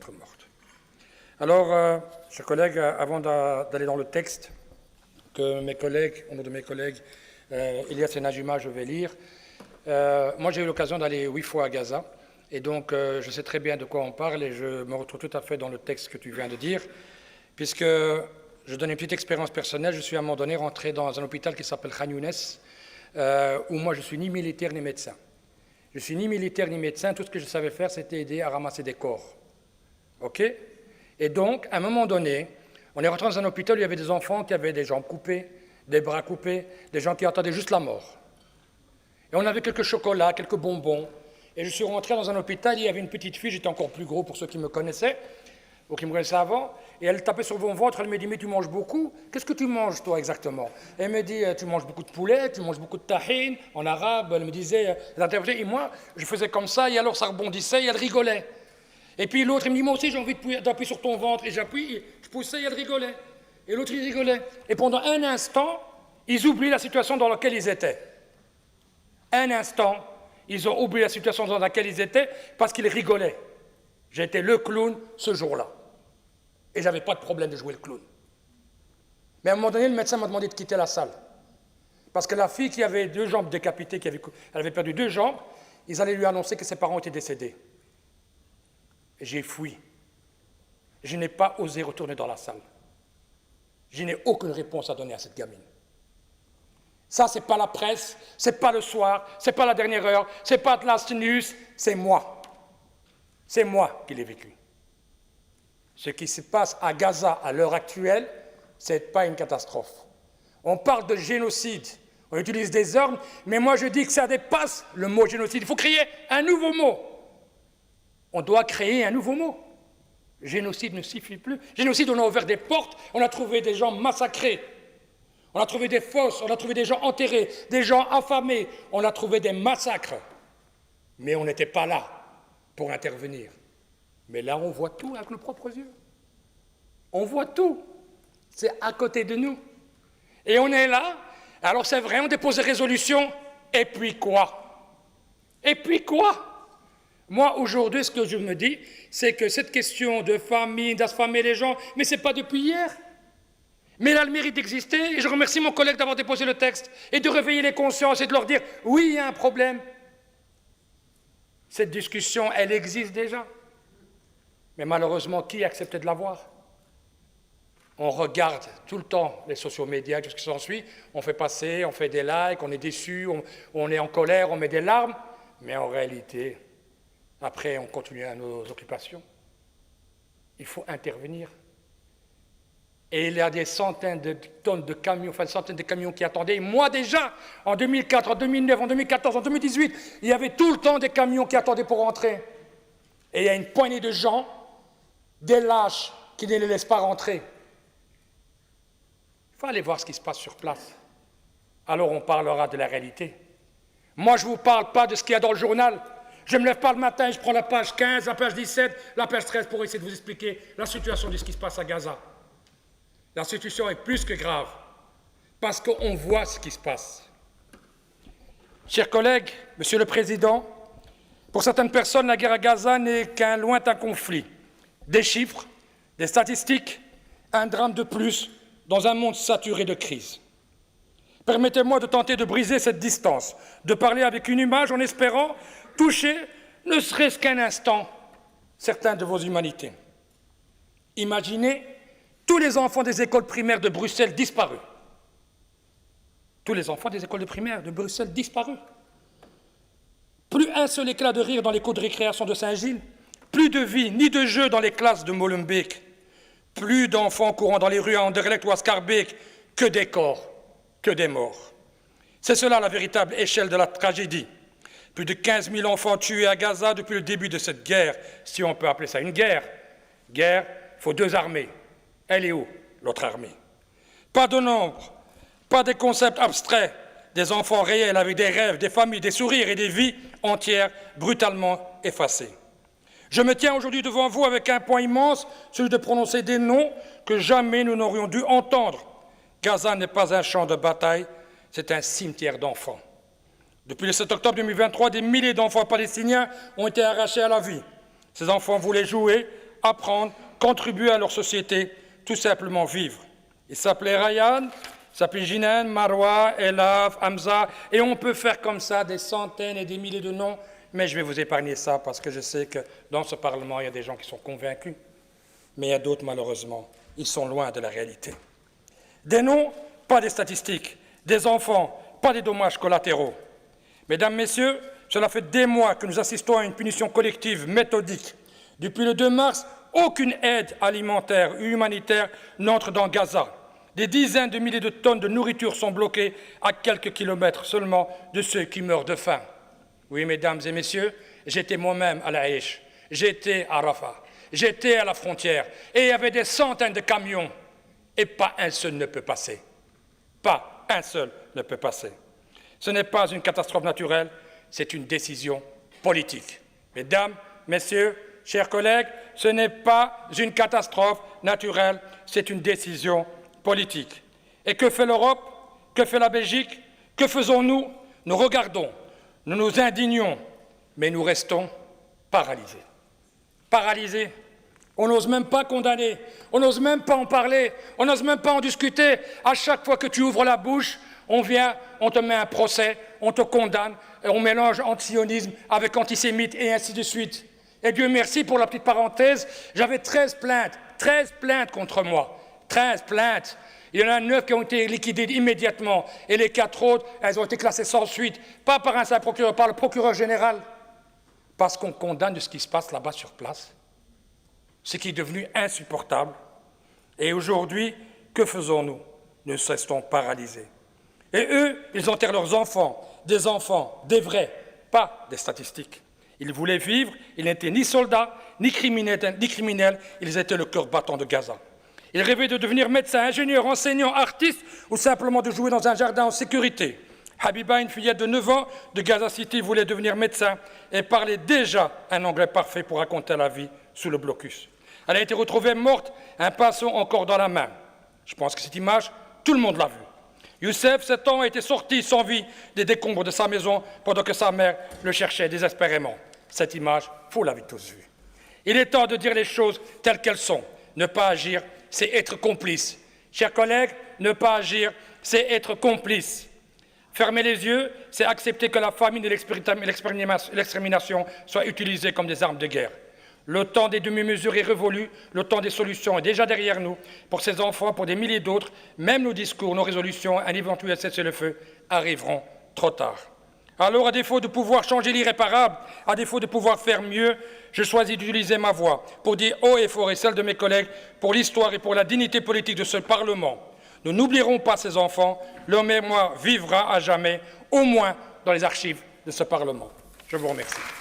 être morte. Alors, chers collègues, avant d'aller dans le texte que mes collègues, au nom de mes collègues, Elias et Najima, je vais lire, moi j'ai eu l'occasion d'aller 8 fois à Gaza, et donc je sais très bien de quoi on parle, et je me retrouve tout à fait dans le texte que tu viens de dire, puisque je donne une petite expérience personnelle. Je suis à un moment donné rentré dans un hôpital qui s'appelle Khan Younes, où moi je suis ni militaire ni médecin. Je suis ni militaire ni médecin, tout ce que je savais faire c'était aider à ramasser des corps. Ok ? Et donc, à un moment donné, on est rentré dans un hôpital où il y avait des enfants qui avaient des jambes coupées, des bras coupés, des gens qui attendaient juste la mort. Et on avait quelques chocolats, quelques bonbons. Et je suis rentré dans un hôpital, il y avait une petite fille, j'étais encore plus gros pour ceux qui me connaissaient, ou qui me connaissaient avant, et elle tapait sur mon ventre, elle me dit « Mais tu manges beaucoup? Qu'est-ce que tu manges, toi, exactement ?» Et elle me dit « Tu manges beaucoup de poulet, tu manges beaucoup de tahine, en arabe. » Elle me disait, elle interprétait, et moi, je faisais comme ça, et alors ça rebondissait, et elle rigolait. Et puis l'autre, il me dit « Moi aussi, j'ai envie d'appuyer sur ton ventre. » Et j'appuie, je poussais, et elle rigolait. Et l'autre, il rigolait. Et pendant un instant, ils oublient la situation dans laquelle ils étaient. Un instant, ils ont oublié la situation dans laquelle ils étaient parce qu'ils rigolaient. J'étais le clown ce jour-là. Et je n'avais pas de problème de jouer le clown. Mais à un moment donné, le médecin m'a demandé de quitter la salle. Parce que la fille qui avait 2 jambes décapitées, elle avait perdu 2 jambes, ils allaient lui annoncer que ses parents étaient décédés. Et j'ai fui. Je n'ai pas osé retourner dans la salle. Je n'ai aucune réponse à donner à cette gamine. Ça, ce n'est pas la presse, ce n'est pas le soir, ce n'est pas la dernière heure, ce n'est pas de Last News, c'est moi. C'est moi qui l'ai vécu. Ce qui se passe à Gaza à l'heure actuelle, ce n'est pas une catastrophe. On parle de génocide, on utilise des armes, mais moi je dis que ça dépasse le mot génocide. Il faut créer un nouveau mot. On doit créer un nouveau mot. Génocide ne suffit plus. Génocide, on a ouvert des portes, on a trouvé des gens massacrés. On a trouvé des fosses, on a trouvé des gens enterrés, des gens affamés, on a trouvé des massacres. Mais on n'était pas là pour intervenir. Mais là, on voit tout avec nos propres yeux. On voit tout. C'est à côté de nous. Et on est là. Alors c'est vrai, on dépose des résolutions. Et puis quoi? Et puis quoi? Moi, aujourd'hui, ce que je me dis, c'est que cette question de famine, d'affamer les gens, mais ce n'est pas depuis hier. Mais elle a le mérite d'exister, et je remercie mon collègue d'avoir déposé le texte, et de réveiller les consciences, et de leur dire, oui, il y a un problème. Cette discussion, elle existe déjà. Mais malheureusement, qui accepte de la voir? On regarde tout le temps les sociaux médias, tout ce qui s'ensuit, on fait passer, on fait des likes, on est déçu, on est en colère, on met des larmes, mais en réalité, après, on continue à nos occupations. Il faut intervenir. Et il y a des centaines de tonnes de camions, enfin des centaines de camions qui attendaient. Et moi déjà, en 2004, en 2009, en 2014, en 2018, il y avait tout le temps des camions qui attendaient pour rentrer. Et il y a une poignée de gens, des lâches, qui ne les laissent pas rentrer. Il faut aller voir ce qui se passe sur place. Alors on parlera de la réalité. Moi, je ne vous parle pas de ce qu'il y a dans le journal. Je ne me lève pas le matin, je prends la page 15, la page 17, la page 13 pour essayer de vous expliquer la situation de ce qui se passe à Gaza. La situation est plus que grave, parce qu'on voit ce qui se passe. Chers collègues, Monsieur le Président, pour certaines personnes, la guerre à Gaza n'est qu'un lointain conflit. Des chiffres, des statistiques, un drame de plus dans un monde saturé de crises. Permettez-moi de tenter de briser cette distance, de parler avec une image en espérant toucher, ne serait-ce qu'un instant, certains de vos humanités. Imaginez tous les enfants des écoles primaires de Bruxelles disparus. Tous les enfants des écoles primaires de Bruxelles disparus. Plus un seul éclat de rire dans les cours de récréation de Saint-Gilles, plus de vie ni de jeu dans les classes de Molenbeek, plus d'enfants courant dans les rues à Anderlecht ou à Schaerbeek, que des corps, que des morts. C'est cela la véritable échelle de la tragédie. Plus de 15 000 enfants tués à Gaza depuis le début de cette guerre, si on peut appeler ça une guerre. Guerre, il faut 2 armées. Elle est où, l'autre armée? Pas de nombre, pas des concepts abstraits, des enfants réels avec des rêves, des familles, des sourires et des vies entières brutalement effacées. Je me tiens aujourd'hui devant vous avec un point immense, celui de prononcer des noms que jamais nous n'aurions dû entendre. Gaza n'est pas un champ de bataille, c'est un cimetière d'enfants. Depuis le 7 octobre 2023, des milliers d'enfants palestiniens ont été arrachés à la vie. Ces enfants voulaient jouer, apprendre, contribuer à leur société, tout simplement vivre. Il s'appelait Ryan, il s'appelait Jinan, Marwa, Elaf, Hamza, et on peut faire comme ça des centaines et des milliers de noms, mais je vais vous épargner ça parce que je sais que dans ce Parlement, il y a des gens qui sont convaincus, mais il y a d'autres, malheureusement, ils sont loin de la réalité. Des noms, pas des statistiques, des enfants, pas des dommages collatéraux. Mesdames, Messieurs, cela fait des mois que nous assistons à une punition collective méthodique. Depuis le 2 mars, aucune aide alimentaire ou humanitaire n'entre dans Gaza. Des dizaines de milliers de tonnes de nourriture sont bloquées à quelques kilomètres seulement de ceux qui meurent de faim. Oui, mesdames et messieurs, j'étais moi-même à La Haïch, j'étais à Rafah, j'étais à la frontière, et il y avait des centaines de camions, et pas un seul ne peut passer. Pas un seul ne peut passer. Ce n'est pas une catastrophe naturelle, c'est une décision politique. Mesdames, Messieurs, chers collègues, ce n'est pas une catastrophe naturelle, c'est une décision politique. Et que fait l'Europe? Que fait la Belgique? Que faisons-nous? Nous regardons, nous nous indignons, mais nous restons paralysés. Paralysés. On n'ose même pas condamner, on n'ose même pas en parler, on n'ose même pas en discuter. À chaque fois que tu ouvres la bouche, on vient, on te met un procès, on te condamne, et on mélange antisionisme avec antisémite et ainsi de suite. Et Dieu merci pour la petite parenthèse, j'avais 13 plaintes contre moi. 13 plaintes. Il y en a 9 qui ont été liquidées immédiatement. Et les 4 autres, elles ont été classées sans suite. Pas par un simple procureur, par le procureur général. Parce qu'on condamne de ce qui se passe là-bas sur place. Ce qui est devenu insupportable. Et aujourd'hui, que faisons-nous? Nous restons paralysés. Et eux, ils enterrent leurs enfants, des vrais, pas des statistiques. Ils voulaient vivre, ils n'étaient ni soldats, ni criminels, ils étaient le cœur battant de Gaza. Ils rêvaient de devenir médecins, ingénieurs, enseignants, artistes ou simplement de jouer dans un jardin en sécurité. Habiba, une fillette de 9 ans de Gaza City, voulait devenir médecin et parlait déjà un anglais parfait pour raconter la vie sous le blocus. Elle a été retrouvée morte, un pinceau encore dans la main. Je pense que cette image, tout le monde l'a vue. Youssef, 7 ans, a été sorti sans vie des décombres de sa maison pendant que sa mère le cherchait désespérément. Cette image, vous l'avez tous vue. Il est temps de dire les choses telles qu'elles sont. Ne pas agir, c'est être complice. Chers collègues, ne pas agir, c'est être complice. Fermer les yeux, c'est accepter que la famine et l'extermination soient utilisées comme des armes de guerre. Le temps des demi-mesures est révolu, le temps des solutions est déjà derrière nous. Pour ces enfants, pour des milliers d'autres, même nos discours, nos résolutions, un éventuel cessez-le-feu arriveront trop tard. Alors, à défaut de pouvoir changer l'irréparable, à défaut de pouvoir faire mieux, je choisis d'utiliser ma voix pour dire haut et fort, et celle de mes collègues, pour l'histoire et pour la dignité politique de ce Parlement. Nous n'oublierons pas ces enfants, leur mémoire vivra à jamais, au moins dans les archives de ce Parlement. Je vous remercie.